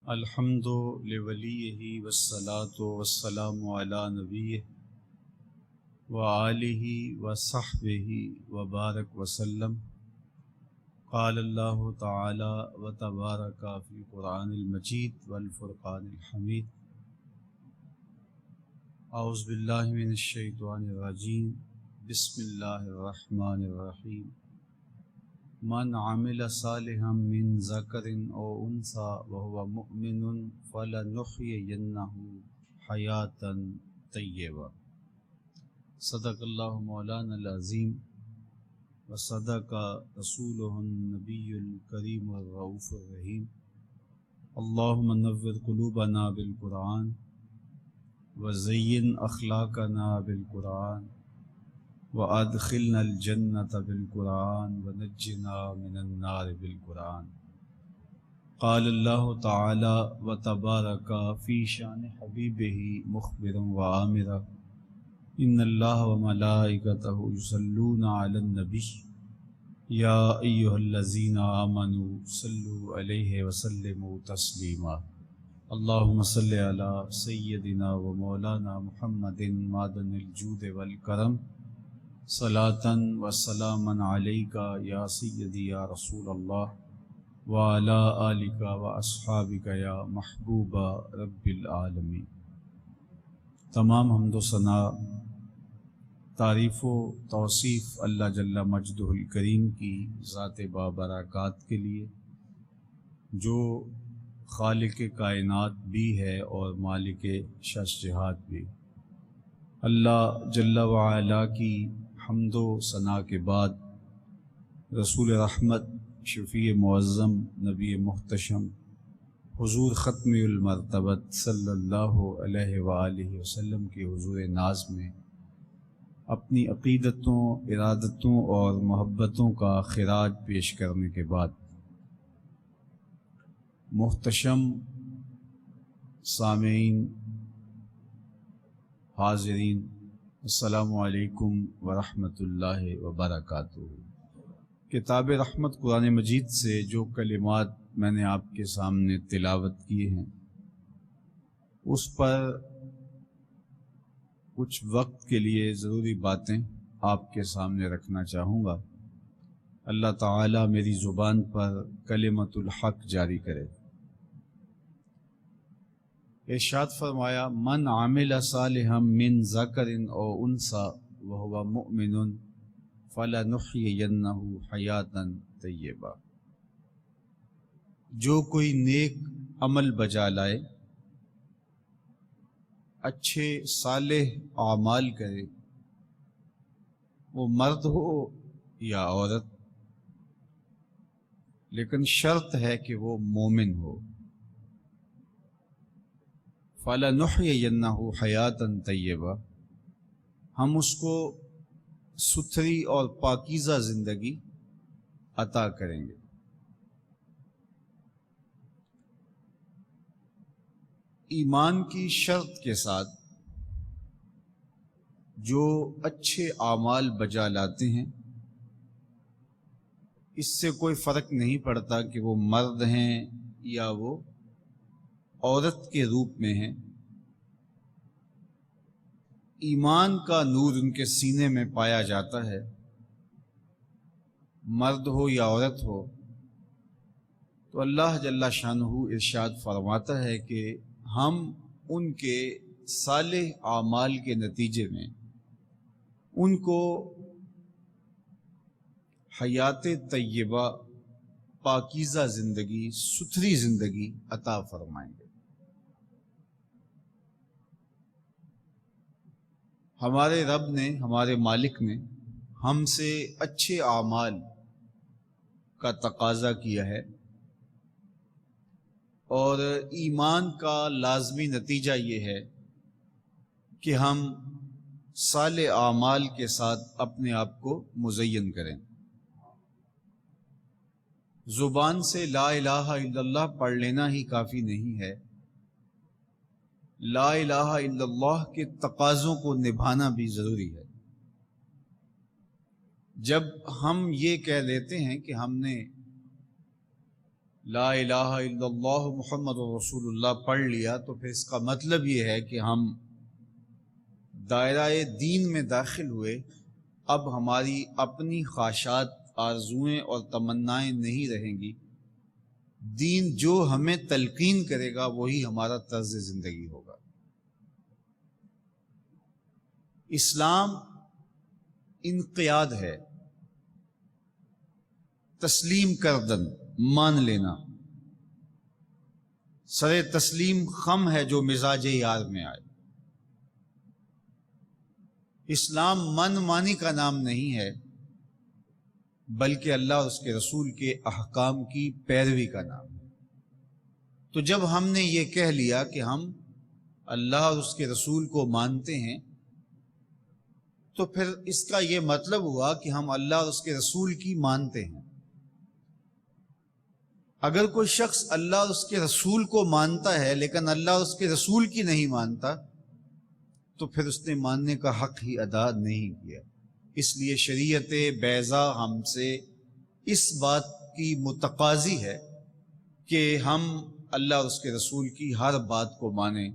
الحمد لولیہ والصلاة والسلام علی نبیہ وآلہ وصحبہ وبارک وسلم۔ قال اللہ تعالی وتبارک فی القرآن المجید والفرقان الحمید۔ اعوذ باللہ من الشیطان الرجیم، بسم اللہ الرحمن الرحیم۔ من عمل صالحا من ذکر او انثی وهو مؤمن فلنحیینہ حیاتا طیبہ۔ صدق اللہ مولانا العظیم وصدق رسولہ النبی الکریم الرؤوف الرحیم۔ اللہم نور قلوبنا بالقرآن وزین اخلاقنا بالقرآن وادخلنا الجنۃ بالقرآن ونجنا من النار بالقرآن۔ قال اللہ تعالی وتبارک فی شان حبیبہ مخبرا وآمرا، ان اللہ وملائکتہ یصلون علی النبی یا ایہا الذین آمنوا صلوا علیہ وسلموا تسلیما۔ اللہم صل علی سیدنا و مولانا محمد معدن الجود والکرم، صلاۃً و سلامًا علیک یا سیدی یا رسول اللہ وعلی آلک و اصحابک یا محبوب رب العالمین۔ تمام حمد و ثنا، تعریف و توصیف اللہ جل مجدہ الکریم کی ذات بابرکات کے لیے، جو خالق کائنات بھی ہے اور مالک شش جہات بھی۔ اللہ جل وعلا کی حمد و ثنا کے بعد رسول رحمت، شفیع معظم، نبی محتشم، حضور ختم المرتبت صلی اللہ علیہ وآلہ وسلم کے حضور ناز میں اپنی عقیدتوں، ارادتوں اور محبتوں کا خراج پیش کرنے کے بعد، محتشم سامعین، حاضرین، السلام علیکم ورحمۃ اللہ وبرکاتہ۔ کتاب رحمت قرآن مجید سے جو کلمات میں نے آپ کے سامنے تلاوت کیے ہیں، اس پر کچھ وقت کے لیے ضروری باتیں آپ کے سامنے رکھنا چاہوں گا۔ اللہ تعالی میری زبان پر کلمۃ الحق جاری کرے۔ ارشاد فرمایا، من عمل صالحا من ذکر او انثی وهو مؤمن فلنحیینہ حیاتا طیبہ۔ جو کوئی نیک عمل بجا لائے، اچھے صالح اعمال کرے، وہ مرد ہو یا عورت، لیکن شرط ہے کہ وہ مومن ہو۔ فَلَنُحْيِيَنَّهُ حَيَاةً طَيِّبَةً، ہم اس کو ستھری اور پاکیزہ زندگی عطا کریں گے۔ ایمان کی شرط کے ساتھ جو اچھے اعمال بجا لاتے ہیں، اس سے کوئی فرق نہیں پڑتا کہ وہ مرد ہیں یا وہ عورت کے روپ میں ہیں، ایمان کا نور ان کے سینے میں پایا جاتا ہے، مرد ہو یا عورت ہو۔ تو اللہ جل شانہ ارشاد فرماتا ہے کہ ہم ان کے صالح اعمال کے نتیجے میں ان کو حیات طیبہ، پاکیزہ زندگی، ستھری زندگی عطا فرمائیں گے۔ ہمارے رب نے، ہمارے مالک نے ہم سے اچھے اعمال کا تقاضا کیا ہے، اور ایمان کا لازمی نتیجہ یہ ہے کہ ہم صالح اعمال کے ساتھ اپنے آپ کو مزین کریں۔ زبان سے لا الہ الا اللہ پڑھ لینا ہی کافی نہیں ہے، لا الہ الا اللہ کے تقاضوں کو نبھانا بھی ضروری ہے۔ جب ہم یہ کہہ لیتے ہیں کہ ہم نے لا الہ الا اللہ محمد رسول اللہ پڑھ لیا تو پھر اس کا مطلب یہ ہے کہ ہم دائرہ دین میں داخل ہوئے، اب ہماری اپنی خواہشات، آرزوئیں اور تمنائیں نہیں رہیں گی، دین جو ہمیں تلقین کرے گا وہی ہمارا طرز زندگی ہوگا۔ اسلام انقیاد ہے، تسلیم کردن، مان لینا۔ سر تسلیم خم ہے جو مزاج یار میں آئے۔ اسلام من مانی کا نام نہیں ہے، بلکہ اللہ اور اس کے رسول کے احکام کی پیروی کا نام ہے۔ تو جب ہم نے یہ کہہ لیا کہ ہم اللہ اور اس کے رسول کو مانتے ہیں، تو پھر اس کا یہ مطلب ہوا کہ ہم اللہ اور اس کے رسول کی مانتے ہیں۔ اگر کوئی شخص اللہ اور اس کے رسول کو مانتا ہے لیکن اللہ اور اس کے رسول کی نہیں مانتا، تو پھر اس نے ماننے کا حق ہی ادا نہیں کیا۔ اس لیے شریعت بیضاء ہم سے اس بات کی متقاضی ہے کہ ہم اللہ اور اس کے رسول کی ہر بات کو مانیں،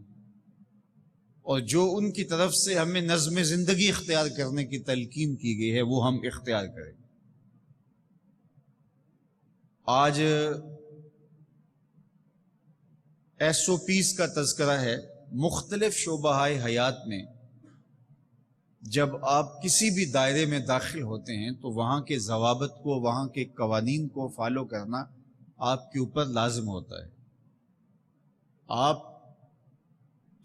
اور جو ان کی طرف سے ہمیں نظم زندگی اختیار کرنے کی تلقین کی گئی ہے وہ ہم اختیار کریں۔ آج SOPs کا تذکرہ ہے۔ مختلف شعبہ حیات میں جب آپ کسی بھی دائرے میں داخل ہوتے ہیں تو وہاں کے ضوابط کو، وہاں کے قوانین کو فالو کرنا آپ کے اوپر لازم ہوتا ہے۔ آپ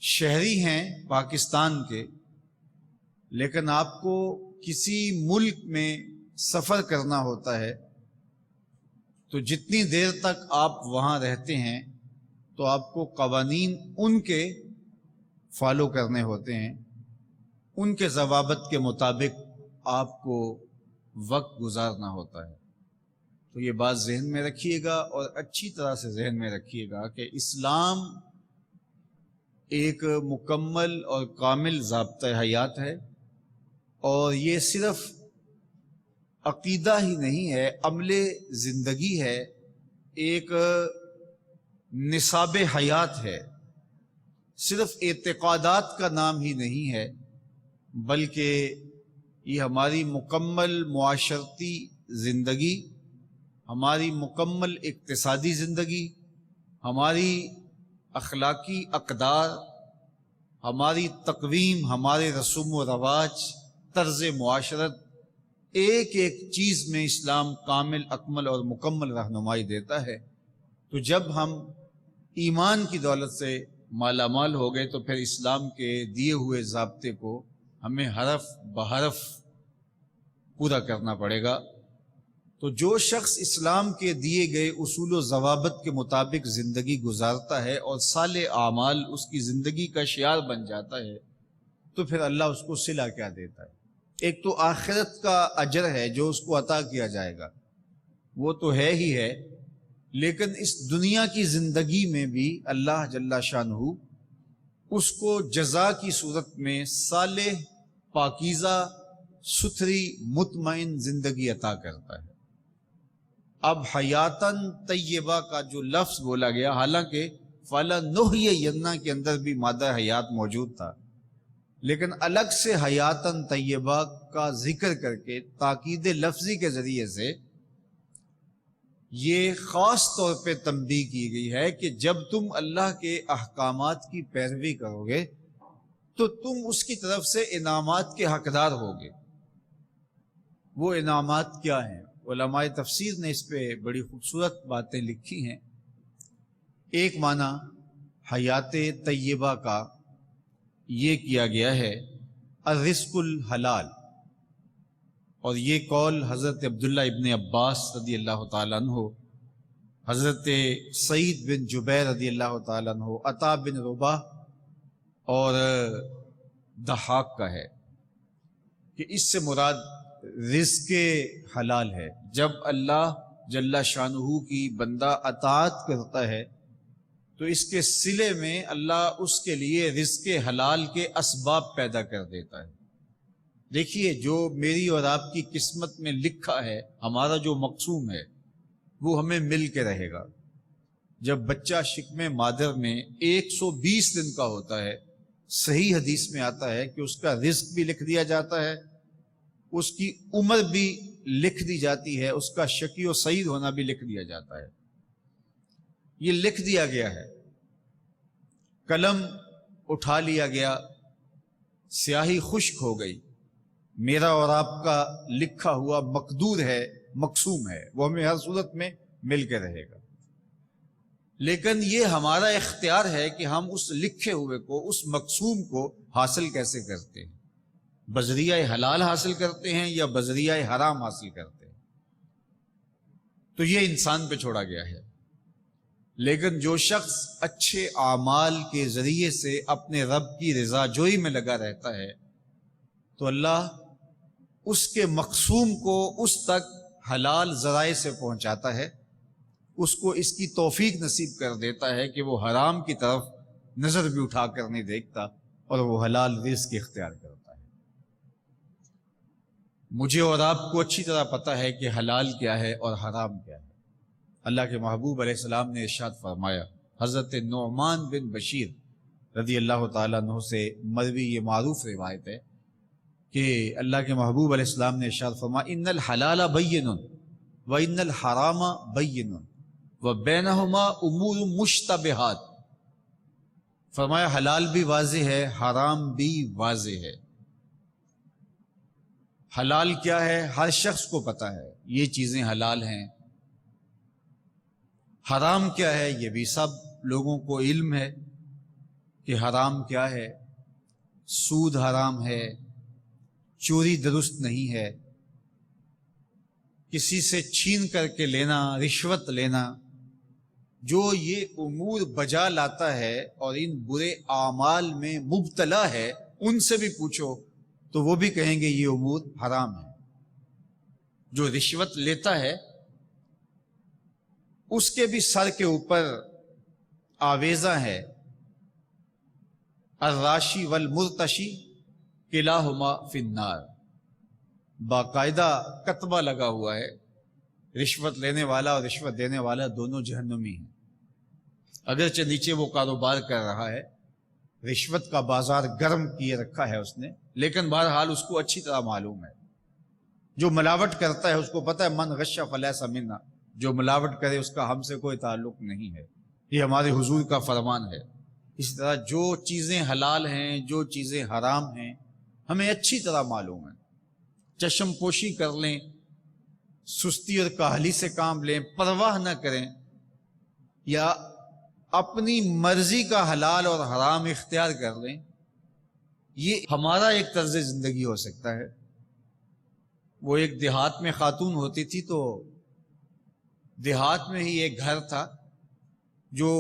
شہری ہیں پاکستان کے، لیکن آپ کو کسی ملک میں سفر کرنا ہوتا ہے، تو جتنی دیر تک آپ وہاں رہتے ہیں تو آپ کو قوانین ان کے فالو کرنے ہوتے ہیں، ان کے ضوابط کے مطابق آپ کو وقت گزارنا ہوتا ہے۔ تو یہ بات ذہن میں رکھیے گا، اور اچھی طرح سے ذہن میں رکھیے گا کہ اسلام ایک مکمل اور کامل ضابطۂ حیات ہے، اور یہ صرف عقیدہ ہی نہیں ہے، عمل زندگی ہے، ایک نصاب حیات ہے۔ صرف اعتقادات کا نام ہی نہیں ہے، بلکہ یہ ہماری مکمل معاشرتی زندگی، ہماری مکمل اقتصادی زندگی، ہماری اخلاقی اقدار، ہماری تقویم، ہمارے رسوم و رواج، طرز معاشرت، ایک ایک چیز میں اسلام کامل، اکمل اور مکمل رہنمائی دیتا ہے۔ تو جب ہم ایمان کی دولت سے مالا مال ہو گئے تو پھر اسلام کے دیے ہوئے ضابطے کو ہمیں حرف بحرف پورا کرنا پڑے گا۔ تو جو شخص اسلام کے دیے گئے اصول و ضوابط کے مطابق زندگی گزارتا ہے اور صالح اعمال اس کی زندگی کا شعار بن جاتا ہے، تو پھر اللہ اس کو صلہ کیا دیتا ہے؟ ایک تو آخرت کا اجر ہے جو اس کو عطا کیا جائے گا، وہ تو ہے ہی ہے، لیکن اس دنیا کی زندگی میں بھی اللہ جل شانہ اس کو جزا کی صورت میں صالح، پاکیزہ، ستھری، مطمئن زندگی عطا کرتا ہے۔ اب حیاتاً طیبہ کا جو لفظ بولا گیا، حالانکہ فَلَنُحْيِيَنَّ کے اندر بھی مادہ حیات موجود تھا، لیکن الگ سے حیاتاً طیبہ کا ذکر کر کے تاکید لفظی کے ذریعے سے یہ خاص طور پہ تنبیہ کی گئی ہے کہ جب تم اللہ کے احکامات کی پیروی کرو گے تو تم اس کی طرف سے انعامات کے حقدار ہوگے۔ وہ انعامات کیا ہیں؟ علماء تفسیر نے اس پہ بڑی خوبصورت باتیں لکھی ہیں۔ ایک معنی حیات طیبہ کا یہ کیا گیا ہے الرزق الحلال، اور یہ قول حضرت عبداللہ ابن عباس رضی اللہ تعالیٰ عنہ، حضرت سعید بن جبیر رضی اللہ تعالیٰ عنہ، عطا بن رباح اور ضحاک کا ہے کہ اس سے مراد رزق حلال ہے۔ جب اللہ جل شانہ کی بندہ اطاعت کرتا ہے تو اس کے صلے میں اللہ اس کے لیے رزق حلال کے اسباب پیدا کر دیتا ہے۔ دیکھیے، جو میری اور آپ کی قسمت میں لکھا ہے، ہمارا جو مقسوم ہے، وہ ہمیں مل کے رہے گا۔ جب بچہ شکم مادر میں 120 دن کا ہوتا ہے، صحیح حدیث میں آتا ہے کہ اس کا رزق بھی لکھ دیا جاتا ہے، اس کی عمر بھی لکھ دی جاتی ہے، اس کا شقی و سعید ہونا بھی لکھ دیا جاتا ہے۔ یہ لکھ دیا گیا ہے، قلم اٹھا لیا گیا، سیاہی خشک ہو گئی، میرا اور آپ کا لکھا ہوا مقدور ہے، مقسوم ہے، وہ ہمیں ہر صورت میں مل کے رہے گا۔ لیکن یہ ہمارا اختیار ہے کہ ہم اس لکھے ہوئے کو، اس مقسوم کو حاصل کیسے کرتے ہیں، بذریعہ حلال حاصل کرتے ہیں یا بذریعہ حرام حاصل کرتے ہیں، تو یہ انسان پہ چھوڑا گیا ہے۔ لیکن جو شخص اچھے اعمال کے ذریعے سے اپنے رب کی رضا جوئی میں لگا رہتا ہے تو اللہ اس کے مقسوم کو اس تک حلال ذرائع سے پہنچاتا ہے، اس کو اس کی توفیق نصیب کر دیتا ہے کہ وہ حرام کی طرف نظر بھی اٹھا کر نہیں دیکھتا اور وہ حلال رزق اختیار کرتا ہے۔ مجھے اور آپ کو اچھی طرح پتہ ہے کہ حلال کیا ہے اور حرام کیا ہے۔ اللہ کے محبوب علیہ السلام نے ارشاد فرمایا، حضرت نعمان بن بشیر رضی اللہ تعالیٰ عنہ سے مروی یہ معروف روایت ہے کہ اللہ کے محبوب علیہ السلام نے ارشاد فرمایا، ان الحلال بین وان الحرام بین وبینہما امور مشتبہات، فرمایا حلال بھی واضح ہے، حرام بھی واضح ہے۔ حلال کیا ہے ہر شخص کو پتہ ہے، یہ چیزیں حلال ہیں۔ حرام کیا ہے یہ بھی سب لوگوں کو علم ہے کہ حرام کیا ہے۔ سود حرام ہے، چوری درست نہیں ہے، کسی سے چھین کر کے لینا، رشوت لینا، جو یہ امور بجا لاتا ہے اور ان برے اعمال میں مبتلا ہے، ان سے بھی پوچھو تو وہ بھی کہیں گے یہ امور حرام ہے۔ جو رشوت لیتا ہے اس کے بھی سر کے اوپر آویزہ ہے، الراشی والمرتشی کلاہما فی النار، باقاعدہ کتبہ لگا ہوا ہے، رشوت لینے والا اور رشوت دینے والا دونوں جہنمی ہیں۔ اگرچہ نیچے وہ کاروبار کر رہا ہے، رشوت کا بازار گرم کیے رکھا ہے اس نے، لیکن بہرحال اس کو اچھی طرح معلوم ہے، جو ملاوٹ کرتا ہے اس کو پتہ ہے من غش فلیس منا، جو ملاوٹ کرے اس کا ہم سے کوئی تعلق نہیں ہے، یہ ہمارے حضور کا فرمان ہے۔ اسی طرح جو چیزیں حلال ہیں، جو چیزیں حرام ہیں، ہمیں اچھی طرح معلوم ہے۔ چشم پوشی کر لیں، سستی اور کاہلی سے کام لیں، پرواہ نہ کریں، یا اپنی مرضی کا حلال اور حرام اختیار کر لیں، یہ ہمارا ایک طرز زندگی ہو سکتا ہے۔ وہ ایک دیہات میں خاتون ہوتی تھی، تو دیہات میں ہی ایک گھر تھا جو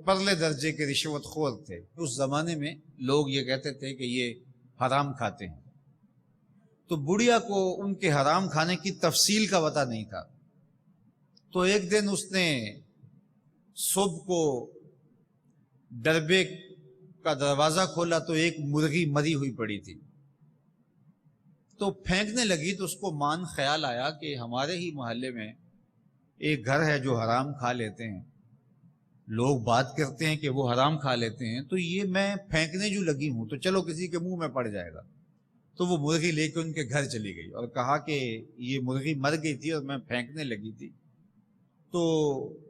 پرلے درجے کے رشوت خور تھے۔ اس زمانے میں لوگ یہ کہتے تھے کہ یہ حرام کھاتے ہیں، تو بڑھیا کو ان کے حرام کھانے کی تفصیل کا پتہ نہیں تھا۔ تو ایک دن اس نے صبح کو ڈربے کا دروازہ کھولا تو ایک مرغی مری ہوئی پڑی تھی، تو پھینکنے لگی، تو اس کو مان خیال آیا کہ ہمارے ہی محلے میں ایک گھر ہے جو حرام کھا لیتے ہیں، لوگ بات کرتے ہیں کہ وہ حرام کھا لیتے ہیں، تو یہ میں پھینکنے جو لگی ہوں تو چلو کسی کے منہ میں پڑ جائے گا۔ تو وہ مرغی لے کے ان کے گھر چلی گئی اور کہا کہ یہ مرغی مر گئی تھی اور میں پھینکنے لگی تھی، تو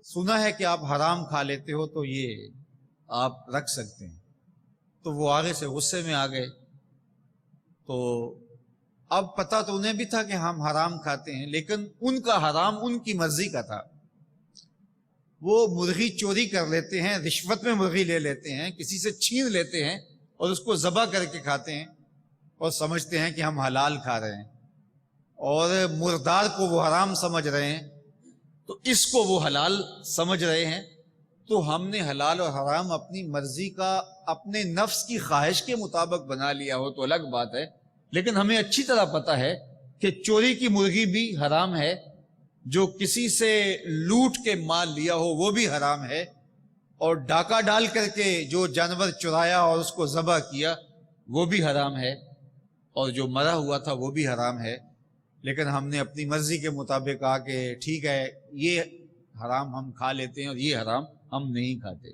سنا ہے کہ آپ حرام کھا لیتے ہو، تو یہ آپ رکھ سکتے ہیں۔ تو وہ آگے سے غصے میں آ گئے، تو اب پتہ تو انہیں بھی تھا کہ ہم حرام کھاتے ہیں، لیکن ان کا حرام ان کی مرضی کا تھا۔ وہ مرغی چوری کر لیتے ہیں، رشوت میں مرغی لے لیتے ہیں، کسی سے چھین لیتے ہیں اور اس کو ذبح کر کے کھاتے ہیں اور سمجھتے ہیں کہ ہم حلال کھا رہے ہیں، اور مردار کو وہ حرام سمجھ رہے ہیں، تو اس کو وہ حلال سمجھ رہے ہیں۔ تو ہم نے حلال اور حرام اپنی مرضی کا، اپنے نفس کی خواہش کے مطابق بنا لیا ہو تو الگ بات ہے، لیکن ہمیں اچھی طرح پتہ ہے کہ چوری کی مرغی بھی حرام ہے، جو کسی سے لوٹ کے مال لیا ہو وہ بھی حرام ہے، اور ڈاکہ ڈال کر کے جو جانور چرایا اور اس کو ذبح کیا وہ بھی حرام ہے، اور جو مرا ہوا تھا وہ بھی حرام ہے۔ لیکن ہم نے اپنی مرضی کے مطابق کہا کہ ٹھیک ہے، یہ حرام ہم کھا لیتے ہیں اور یہ حرام ہم نہیں کھاتے۔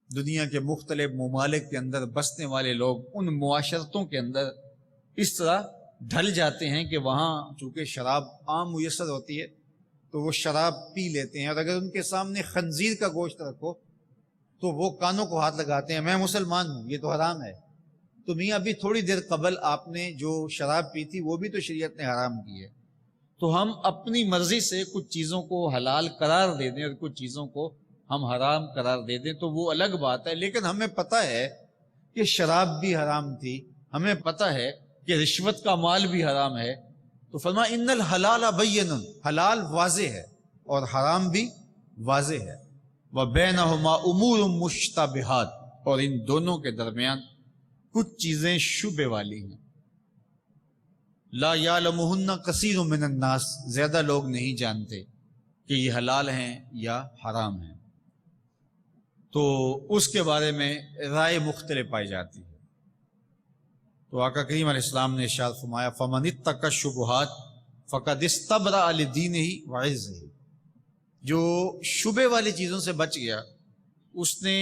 دنیا کے مختلف ممالک کے اندر بسنے والے لوگ ان معاشرتوں کے اندر اس طرح ڈھل جاتے ہیں کہ وہاں چونکہ شراب عام میسر ہوتی ہے تو وہ شراب پی لیتے ہیں، اور اگر ان کے سامنے خنزیر کا گوشت رکھو تو وہ کانوں کو ہاتھ لگاتے ہیں، میں مسلمان ہوں، یہ تو حرام ہے۔ تو میاں ابھی تھوڑی دیر قبل آپ نے جو شراب پی تھی وہ بھی تو شریعت نے حرام کی ہے۔ تو ہم اپنی مرضی سے کچھ چیزوں کو حلال قرار دے دیں اور کچھ چیزوں کو ہم حرام قرار دے دیں تو وہ الگ بات ہے، لیکن ہمیں پتہ ہے کہ شراب بھی حرام تھی، ہمیں پتہ ہے کہ رشوت کا مال بھی حرام ہے، تو فرمایا ان الحلال بین، حلال واضح ہے اور حرام بھی واضح ہے، وبینہما امور مشتبہات، اور ان دونوں کے درمیان کچھ چیزیں شبہ والی ہیں، لا یعلمہن کثیر من الناس، زیادہ لوگ نہیں جانتے کہ یہ حلال ہیں یا حرام ہیں، تو اس کے بارے میں رائے مختلف پائی جاتی ہے۔ تو آقا کریم علیہ السلام نے ارشاد فرمایا فمن اتقى الشبہات فقد استبرأ لدینہ وعرضہ، جو شبہ والی چیزوں سے بچ گیا اس نے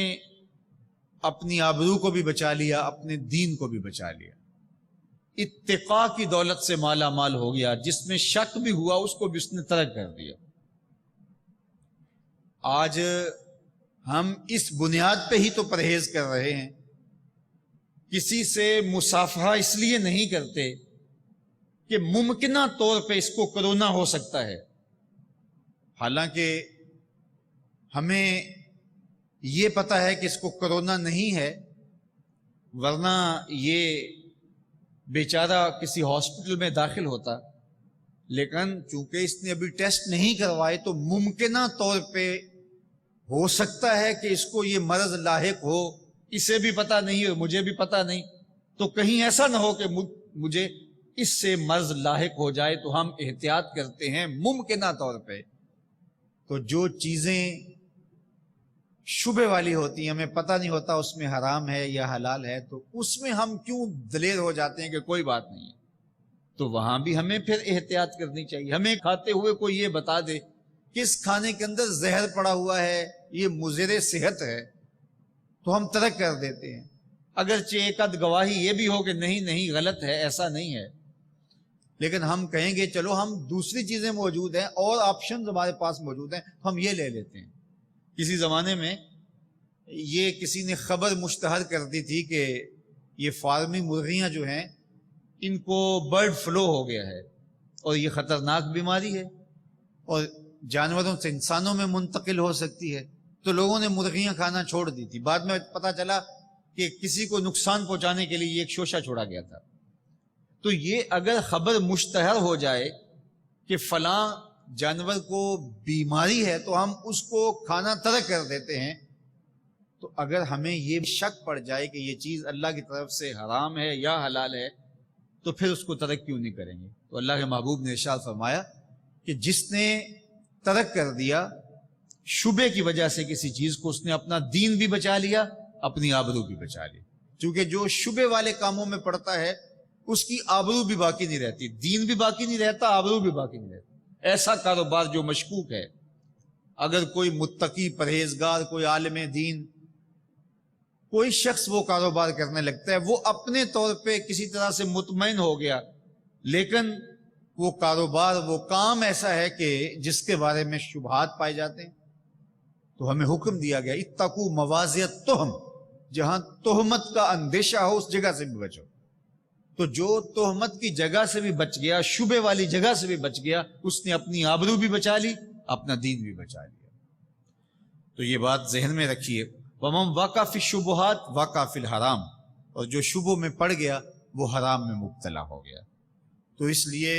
اپنی آبرو کو بھی بچا لیا، اپنے دین کو بھی بچا لیا، اتقاء کی دولت سے مالا مال ہو گیا، جس میں شک بھی ہوا اس کو بھی اس نے ترک کر دیا۔ آج ہم اس بنیاد پہ ہی تو پرہیز کر رہے ہیں، کسی سے مصافحہ اس لیے نہیں کرتے کہ ممکنہ طور پہ اس کو کرونا ہو سکتا ہے، حالانکہ ہمیں یہ پتہ ہے کہ اس کو کرونا نہیں ہے، ورنہ یہ بیچارہ کسی ہاسپٹل میں داخل ہوتا، لیکن چونکہ اس نے ابھی ٹیسٹ نہیں کروائے تو ممکنہ طور پہ ہو سکتا ہے کہ اس کو یہ مرض لاحق ہو، اسے بھی پتہ نہیں ہو، مجھے بھی پتہ نہیں، تو کہیں ایسا نہ ہو کہ مجھے اس سے مرض لاحق ہو جائے، تو ہم احتیاط کرتے ہیں ممکنہ طور پہ۔ تو جو چیزیں شبہ والی ہوتی ہیں، ہمیں پتہ نہیں ہوتا اس میں حرام ہے یا حلال ہے، تو اس میں ہم کیوں دلیر ہو جاتے ہیں کہ کوئی بات نہیں ہے، تو وہاں بھی ہمیں پھر احتیاط کرنی چاہیے۔ ہمیں کھاتے ہوئے کوئی یہ بتا دے کہ اس کھانے کے اندر زہر پڑا ہوا ہے، یہ مضر صحت ہے، تو ہم ترک کر دیتے ہیں، اگرچہ ایک آدھ گواہی یہ بھی ہو کہ نہیں غلط ہے، ایسا نہیں ہے، لیکن ہم کہیں گے چلو ہم دوسری چیزیں موجود ہیں اور آپشنز ہمارے پاس موجود ہیں، ہم یہ لے لیتے ہیں۔ کسی زمانے میں یہ کسی نے خبر مشتہر کر دی تھی کہ یہ فارمی مرغیاں جو ہیں ان کو برڈ فلو ہو گیا ہے اور یہ خطرناک بیماری ہے اور جانوروں سے انسانوں میں منتقل ہو سکتی ہے، تو لوگوں نے مرغیاں کھانا چھوڑ دی تھی۔ بعد میں پتہ چلا کہ کسی کو نقصان پہنچانے کے لیے یہ ایک شوشہ چھوڑا گیا تھا۔ تو یہ اگر خبر مشتہر ہو جائے کہ فلاں جانور کو بیماری ہے تو ہم اس کو کھانا ترک کر دیتے ہیں، تو اگر ہمیں یہ شک پڑ جائے کہ یہ چیز اللہ کی طرف سے حرام ہے یا حلال ہے تو پھر اس کو ترک کیوں نہیں کریں گے؟ تو اللہ کے محبوب نے ارشاد فرمایا کہ جس نے ترک کر دیا شبے کی وجہ سے کسی چیز کو، اس نے اپنا دین بھی بچا لیا، اپنی آبرو بھی بچا لی، چونکہ جو شبے والے کاموں میں پڑتا ہے اس کی آبرو بھی باقی نہیں رہتی، دین بھی باقی نہیں رہتا، آبرو بھی باقی نہیں رہتا۔ ایسا کاروبار جو مشکوک ہے، اگر کوئی متقی پرہیزگار، کوئی عالم دین، کوئی شخص وہ کاروبار کرنے لگتا ہے، وہ اپنے طور پہ کسی طرح سے مطمئن ہو گیا، لیکن وہ کاروبار، وہ کام ایسا ہے کہ جس کے بارے میں شبہات پائے جاتے ہیں، تو ہمیں حکم دیا گیا اتقوا مواضع التہم، جہاں تہمت کا اندیشہ ہو اس جگہ سے بھی بچو۔ تو جو تہمت کی جگہ سے بھی بچ گیا، شبے والی جگہ سے بھی بچ گیا، اس نے اپنی آبرو بھی بچا لی، اپنا دین بھی بچا لیا۔ تو یہ بات ذہن میں رکھیے، وَمَنْ وَقَعَ فِي الشُّبُهَاتِ وَقَعَ فِي الْحَرَامِ، اور جو شبوں میں پڑ گیا وہ حرام میں مبتلا ہو گیا۔ تو اس لیے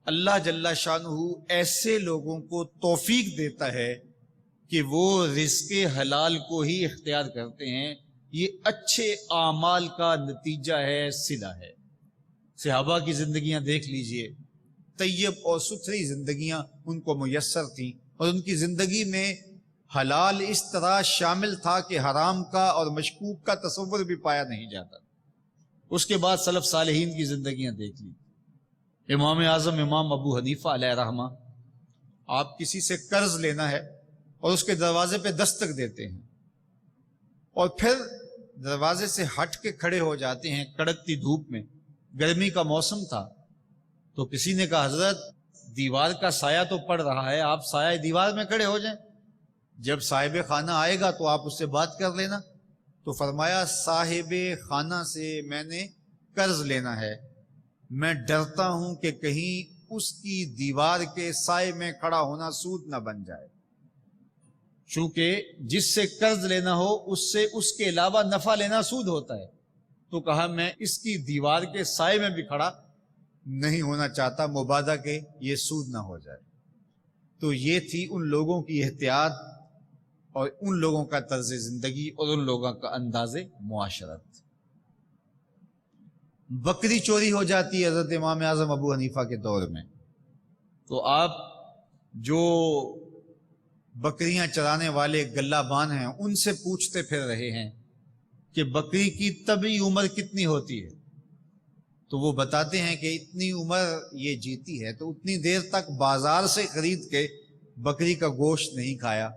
اللہ جل شانہ ایسے لوگوں کو توفیق دیتا ہے کہ وہ رزق حلال کو ہی اختیار کرتے ہیں، یہ اچھے اعمال کا نتیجہ ہے، صلہ ہے۔ صحابہ کی زندگیاں دیکھ لیجئے، طیب اور ستھری زندگیاں ان کو میسر تھیں، اور ان کی زندگی میں حلال اس طرح شامل تھا کہ حرام کا اور مشکوک کا تصور بھی پایا نہیں جاتا۔ اس کے بعد سلف صالحین کی زندگیاں دیکھ لی۔ امام اعظم امام ابو حنیفہ علیہ رحمہ، آپ کسی سے قرض لینا ہے اور اس کے دروازے پہ دستک دیتے ہیں، اور پھر دروازے سے ہٹ کے کھڑے ہو جاتے ہیں کڑکتی دھوپ میں، گرمی کا موسم تھا، تو کسی نے کہا حضرت دیوار کا سایہ تو پڑ رہا ہے، آپ سایہ دیوار میں کھڑے ہو جائیں، جب صاحب خانہ آئے گا تو آپ اس سے بات کر لینا۔ تو فرمایا صاحب خانہ سے میں نے قرض لینا ہے، میں ڈرتا ہوں کہ کہیں اس کی دیوار کے سائے میں کھڑا ہونا سود نہ بن جائے، چونکہ جس سے قرض لینا ہو اس سے اس کے علاوہ نفع لینا سود ہوتا ہے۔ تو کہا میں اس کی دیوار کے سائے میں بھی کھڑا نہیں ہونا چاہتا، مبادا کہ یہ سود نہ ہو جائے۔ تو یہ تھی ان لوگوں کی احتیاط اور ان لوگوں کا طرز زندگی اور ان لوگوں کا انداز معاشرت۔ بکری چوری ہو جاتی ہے حضرت امام اعظم ابو حنیفہ کے دور میں، تو آپ جو بکریاں چرانے والے گلہ بان ہیں ان سے پوچھتے پھر رہے ہیں کہ بکری کی طبعی عمر کتنی ہوتی ہے، تو وہ بتاتے ہیں کہ اتنی عمر یہ جیتی ہے تو اتنی دیر تک بازار سے خرید کے بکری کا گوشت نہیں کھایا،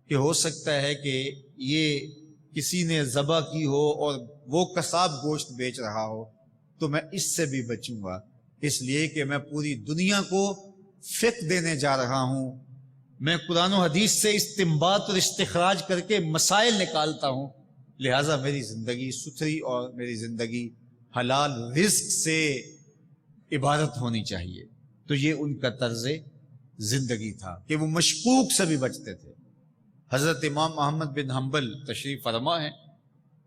کہ ہو سکتا ہے کہ یہ کسی نے ذبح کی ہو اور وہ قصاب گوشت بیچ رہا ہو، تو میں اس سے بھی بچوں گا، اس لیے کہ میں پوری دنیا کو فقہ دینے جا رہا ہوں، میں قرآن و حدیث سے استنباط اور استخراج کر کے مسائل نکالتا ہوں، لہٰذا میری زندگی ستھری اور میری زندگی حلال رزق سے عبارت ہونی چاہیے۔ تو یہ ان کا طرز زندگی تھا کہ وہ مشکوک سے بھی بچتے تھے۔ حضرت امام احمد بن حنبل تشریف فرما ہیں،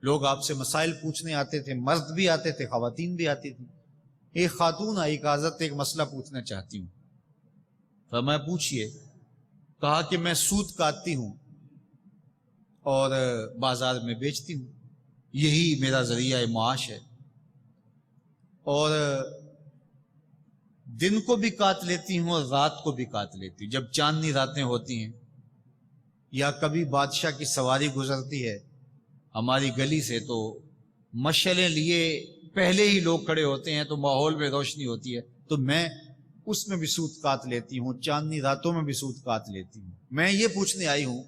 لوگ آپ سے مسائل پوچھنے آتے تھے، مرد بھی آتے تھے، خواتین بھی آتی تھی۔ ایک خاتون آئی کہ حضرت ایک مسئلہ پوچھنا چاہتی ہوں۔ فرمایا پوچھئے۔ کہا کہ میں سود کاٹتی ہوں اور بازار میں بیچتی ہوں، یہی میرا ذریعہ معاش ہے، اور دن کو بھی کاٹ لیتی ہوں اور رات کو بھی کاٹ لیتی ہوں، جب چاندنی راتیں ہوتی ہیں یا کبھی بادشاہ کی سواری گزرتی ہے ہماری گلی سے، تو مشعلیں لیے پہلے ہی لوگ کھڑے ہوتے ہیں تو ماحول میں روشنی ہوتی ہے، تو میں اس میں بھی سود کاٹ لیتی ہوں، چاندنی راتوں میں بھی سود کاٹ لیتی ہوں۔ میں یہ پوچھنے آئی ہوں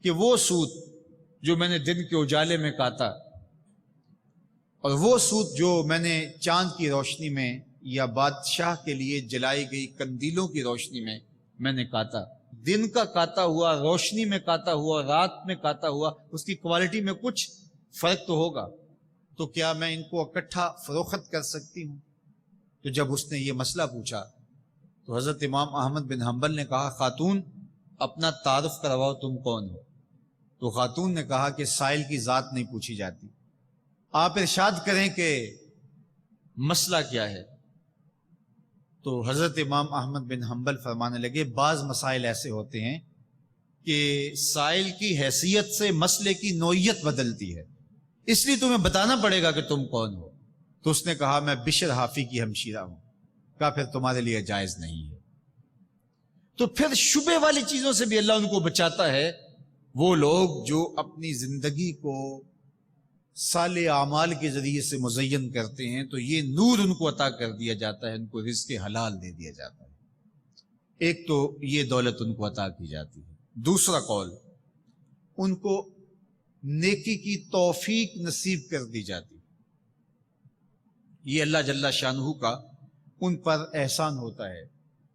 کہ وہ سود جو میں نے دن کے اجالے میں کاٹا اور وہ سود جو میں نے چاند کی روشنی میں یا بادشاہ کے لیے جلائی گئی قندیلوں کی روشنی میں نے کاٹا، دن کا کاٹا ہوا، روشنی میں کاٹا ہوا، رات میں کاٹا ہوا، اس کی کوالٹی میں کچھ فرق تو ہوگا، تو کیا میں ان کو اکٹھا فروخت کر سکتی ہوں؟ تو جب اس نے یہ مسئلہ پوچھا تو حضرت امام احمد بن حنبل نے کہا خاتون اپنا تعارف کرواؤ، تم کون ہو؟ تو خاتون نے کہا کہ سائل کی ذات نہیں پوچھی جاتی، آپ ارشاد کریں کہ مسئلہ کیا ہے۔ تو حضرت امام احمد بن حنبل فرمانے لگے بعض مسائل ایسے ہوتے ہیں کہ سائل کی حیثیت سے مسئلے کی نوعیت بدلتی ہے، اس لیے تمہیں بتانا پڑے گا کہ تم کون ہو۔ تو اس نے کہا میں بشر حافی کی ہمشیرہ ہوں۔ کہا پھر تمہارے لیے جائز نہیں ہے۔ تو پھر شبہ والی چیزوں سے بھی اللہ ان کو بچاتا ہے۔ وہ لوگ جو اپنی زندگی کو صالح اعمال کے ذریعے سے مزین کرتے ہیں تو یہ نور ان کو عطا کر دیا جاتا ہے، ان کو رزق حلال دے دیا جاتا ہے۔ ایک تو یہ دولت ان کو عطا کی جاتی ہے، دوسرا قول ان کو نیکی کی توفیق نصیب کر دی جاتی ہے۔ یہ اللہ جل شانہ کا ان پر احسان ہوتا ہے،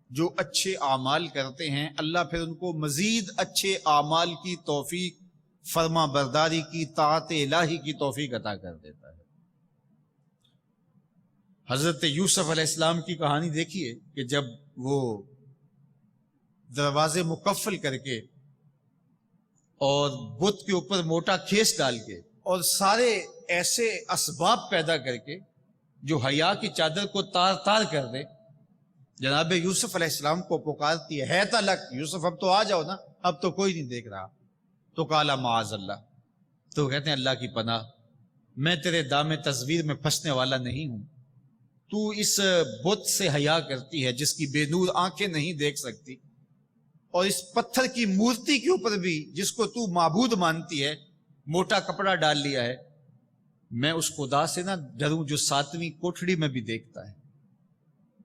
جو اچھے اعمال کرتے ہیں اللہ پھر ان کو مزید اچھے اعمال کی توفیق، فرما برداری کی، طاعت الہی کی توفیق عطا کر دیتا ہے۔ حضرت یوسف علیہ السلام کی کہانی دیکھیے کہ جب وہ دروازے مکفل کر کے اور بت کے اوپر موٹا کھیس ڈال کے اور سارے ایسے اسباب پیدا کر کے جو حیا کی چادر کو تار تار کر دے، جناب یوسف علیہ السلام کو پکارتی ہے تلک یوسف اب تو آ جاؤ نا، اب تو کوئی نہیں دیکھ رہا۔ تو کالا معاذ اللہ، تو کہتے ہیں اللہ کی پناہ، میں تیرے دام تصویر میں پھنسنے والا نہیں ہوں، تو اس بت سے حیا کرتی ہے جس کی بے نور آنکھیں نہیں دیکھ سکتی، اور اس پتھر کی مورتی کے اوپر بھی جس کو تو معبود مانتی ہے موٹا کپڑا ڈال لیا ہے، میں اس خدا سے نہ ڈروں جو 7ویں کوٹھڑی میں بھی دیکھتا ہے۔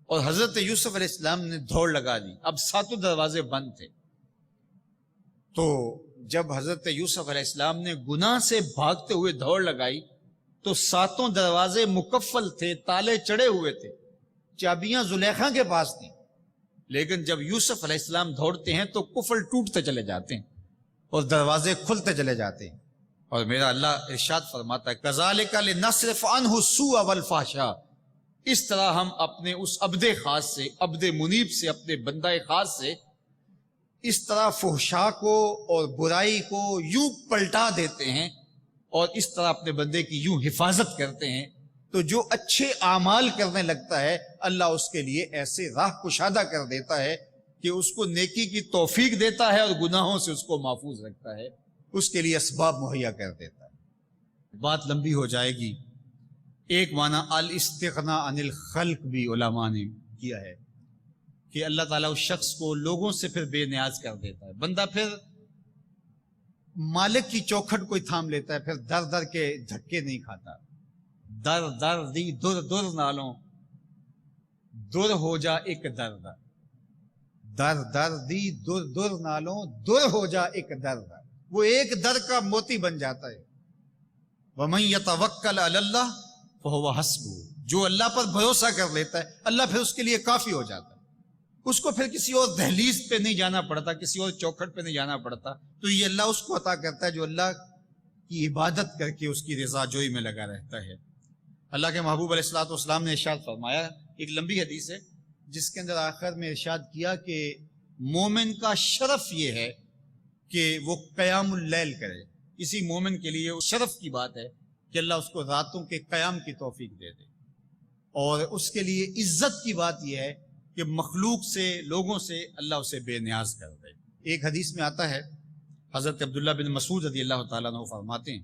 اور حضرت یوسف علیہ السلام نے دوڑ لگا دی، اب 7 دروازے بند تھے۔ تو جب حضرت یوسف علیہ السلام نے گناہ سے بھاگتے ہوئے دوڑ لگائی تو 7 دروازے مکفل تھے، تالے چڑھے ہوئے تھے، چابیاں زلیخا کے پاس تھیں، لیکن جب یوسف علیہ السلام دوڑتے ہیں تو قفل ٹوٹتے چلے جاتے ہیں اور دروازے کھلتے چلے جاتے ہیں۔ اور میرا اللہ ارشاد فرماتا ہے کذالک لنصرف عنہ السوء والفحشاء، اس طرح ہم اپنے اس عبد خاص سے، عبد منیب سے، اپنے بندہ خاص سے اس طرح فحشاء کو اور برائی کو یوں پلٹا دیتے ہیں اور اس طرح اپنے بندے کی یوں حفاظت کرتے ہیں، تو جو اچھے اعمال کرنے لگتا ہے اللہ اس کے لیے ایسے راہ کشادہ کر دیتا ہے کہ اس کو نیکی کی توفیق دیتا ہے اور گناہوں سے اس کو محفوظ رکھتا ہے، اس کے لیے اسباب مہیا کر دیتا ہے۔ بات لمبی ہو جائے گی۔ ایک معنی الاستغناء عن الخلق بھی علماء نے کیا ہے کہ اللہ تعالیٰ اس شخص کو لوگوں سے پھر بے نیاز کر دیتا ہے، بندہ پھر مالک کی چوکھٹ کو ہی تھام لیتا ہے، پھر در در کے دھکے نہیں کھاتا۔ در در دی در در نالوں در ہو جا ایک در در، در در دی در در نالوں در ہو جا ایک در در، وہ ایک در کا موتی بن جاتا ہے۔ وَمَن يَتَوَكَّلْ عَلَى اللَّهِ فَهُوَ حَسْبُهُ، جو اللہ پر بھروسہ کر لیتا ہے اللہ پھر اس کے لیے کافی ہو جاتا ہے، اس کو پھر کسی اور دہلیز پہ نہیں جانا پڑتا، کسی اور چوکھٹ پہ نہیں جانا پڑتا، تو یہ اللہ اس کو عطا کرتا ہے جو اللہ کی عبادت کر کے اس کی رضا جوئی میں لگا رہتا ہے۔ اللہ کے محبوب علیہ الصلوۃ والسلام نے ارشاد فرمایا، ایک لمبی حدیث ہے جس کے اندر آخر میں ارشاد کیا کہ مومن کا شرف یہ ہے کہ وہ قیام اللیل کرے، کسی مومن کے لیے شرف کی بات ہے کہ اللہ اس کو راتوں کے قیام کی توفیق دے دے، اور اس کے لیے عزت کی بات یہ ہے کہ مخلوق سے، لوگوں سے اللہ اسے بے نیاز کر دے۔ ایک حدیث میں آتا ہے، حضرت عبداللہ بن مسعود رضی اللہ تعالیٰ عنہ فرماتے ہیں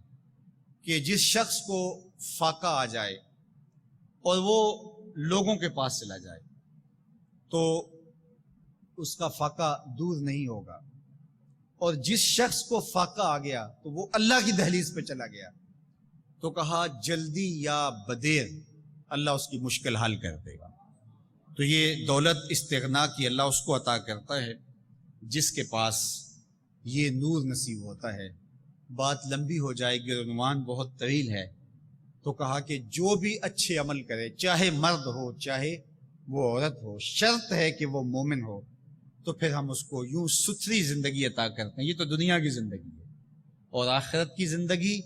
کہ جس شخص کو فاقہ آ جائے اور وہ لوگوں کے پاس چلا جائے تو اس کا فاقہ دور نہیں ہوگا، اور جس شخص کو فاقہ آ گیا تو وہ اللہ کی دہلیز پہ چلا گیا تو کہا جلدی یا بدیر اللہ اس کی مشکل حل کر دے گا۔ تو یہ دولت استغنا کی اللہ اس کو عطا کرتا ہے جس کے پاس یہ نور نصیب ہوتا ہے۔ بات لمبی ہو جائے گی، عنوان بہت طویل ہے، تو کہا کہ جو بھی اچھے عمل کرے، چاہے مرد ہو چاہے وہ عورت ہو، شرط ہے کہ وہ مومن ہو، تو پھر ہم اس کو یوں ستھری زندگی عطا کرتے ہیں۔ یہ تو دنیا کی زندگی ہے، اور آخرت کی زندگی،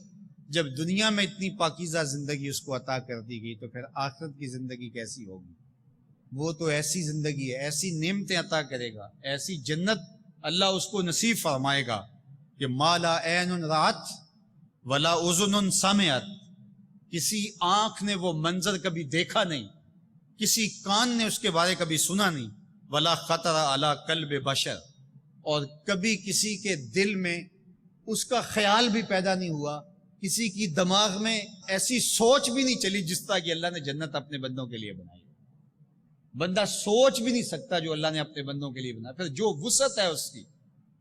جب دنیا میں اتنی پاکیزہ زندگی اس کو عطا کر دی گئی تو پھر آخرت کی زندگی کیسی ہوگی؟ وہ تو ایسی زندگی ہے، ایسی نعمتیں عطا کرے گا، ایسی جنت اللہ اس کو نصیب فرمائے گا کہ ما لا عین رات ولا اذن سمعت، کسی آنکھ نے وہ منظر کبھی دیکھا نہیں، کسی کان نے اس کے بارے کبھی سنا نہیں، ولا خطر علی قلب بشر، اور کبھی کسی کے دل میں اس کا خیال بھی پیدا نہیں ہوا، کسی کی دماغ میں ایسی سوچ بھی نہیں چلی جس طرح کہ اللہ نے جنت اپنے بندوں کے لیے بنائی۔ بندہ سوچ بھی نہیں سکتا جو اللہ نے اپنے بندوں کے لیے بنایا۔ پھر جو وسعت ہے اس کی،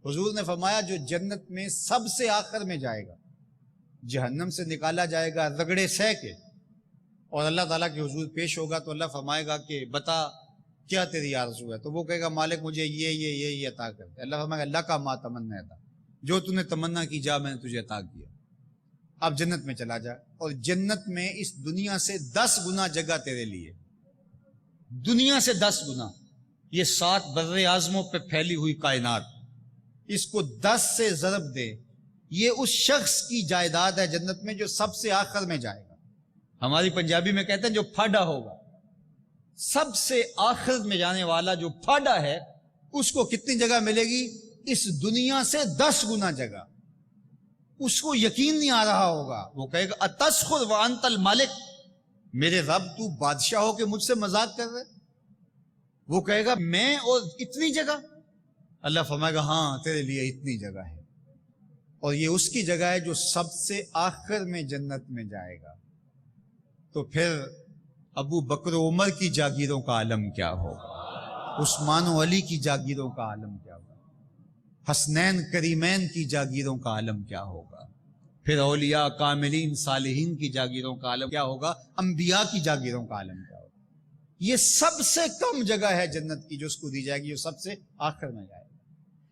حضور نے فرمایا جو جنت میں سب سے آخر میں جائے گا، جہنم سے نکالا جائے گا رگڑے سہ کے، اور اللہ تعالیٰ کے حضور پیش ہوگا تو اللہ فرمائے گا کہ بتا کیا تیری آرزو ہے، تو وہ کہے گا مالک مجھے یہ عطا کر دے۔ اللہ فرمائے گا اللہ کا ما تمنا تھا، جو تو نے تمنا کی جا میں نے تجھے عطا کیا، اب جنت میں چلا جا۔ اور جنت میں اس دنیا سے 10 گنا جگہ تیرے لیے، دنیا سے 10 گنا، یہ 7 بر اعظموں پہ پھیلی ہوئی کائنات، اس کو 10 سے ضرب دے، یہ اس شخص کی جائیداد ہے جنت میں جو سب سے آخر میں جائے گا۔ ہماری پنجابی میں کہتے ہیں جو پھاڈا ہوگا، سب سے آخر میں جانے والا جو پھاڈا ہے اس کو کتنی جگہ ملے گی؟ اس دنیا سے 10 گنا جگہ۔ اس کو یقین نہیں آ رہا ہوگا، وہ کہے گا اتسخر وانت المالک، میرے رب تو بادشاہ ہو کے مجھ سے مذاق کر رہے؟ وہ کہے گا میں اور اتنی جگہ؟ اللہ فرمائے گا ہاں تیرے لیے اتنی جگہ ہے، اور یہ اس کی جگہ ہے جو سب سے آخر میں جنت میں جائے گا۔ تو پھر ابو بکر و عمر کی جاگیروں کا عالم کیا ہوگا، عثمان و علی کی جاگیروں کا عالم کیا ہوگا، حسنین کریمین کی جاگیروں کا عالم کیا ہوگا، پھر اولیاء کاملین صالحین کی جاگیروں کا عالم کیا ہوگا، انبیاء کی جاگیروں کا عالم کیا ہوگا۔ یہ سب سے کم جگہ ہے جنت کی جو اس کو دی جائے گی، وہ سب سے آخر میں جائے گا۔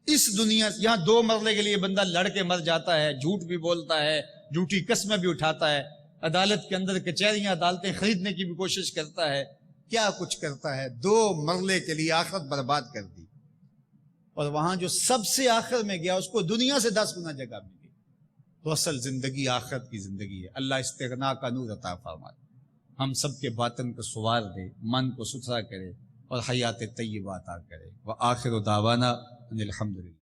اس دنیا یہاں 2 مرلے کے لیے بندہ لڑ کے مر جاتا ہے، جھوٹ بھی بولتا ہے، جھوٹی قسمیں بھی اٹھاتا ہے، عدالت کے اندر کچہریاں عدالتیں خریدنے کی بھی کوشش کرتا ہے، کیا کچھ کرتا ہے، 2 مرلے کے لیے آخرت برباد کر دی۔ اور وہاں جو سب سے آخر میں گیا اس کو دنیا سے 10 گنا جگہ ملی۔ تو اصل زندگی آخرت کی زندگی ہے۔ اللہ استغنا کا نور عطا فرمائے، ہم سب کے باطن کو سنوار دے، من کو ستھرا کرے اور حیات طیبہ عطا کرے۔ وآخر دعوانا ان الحمدللہ۔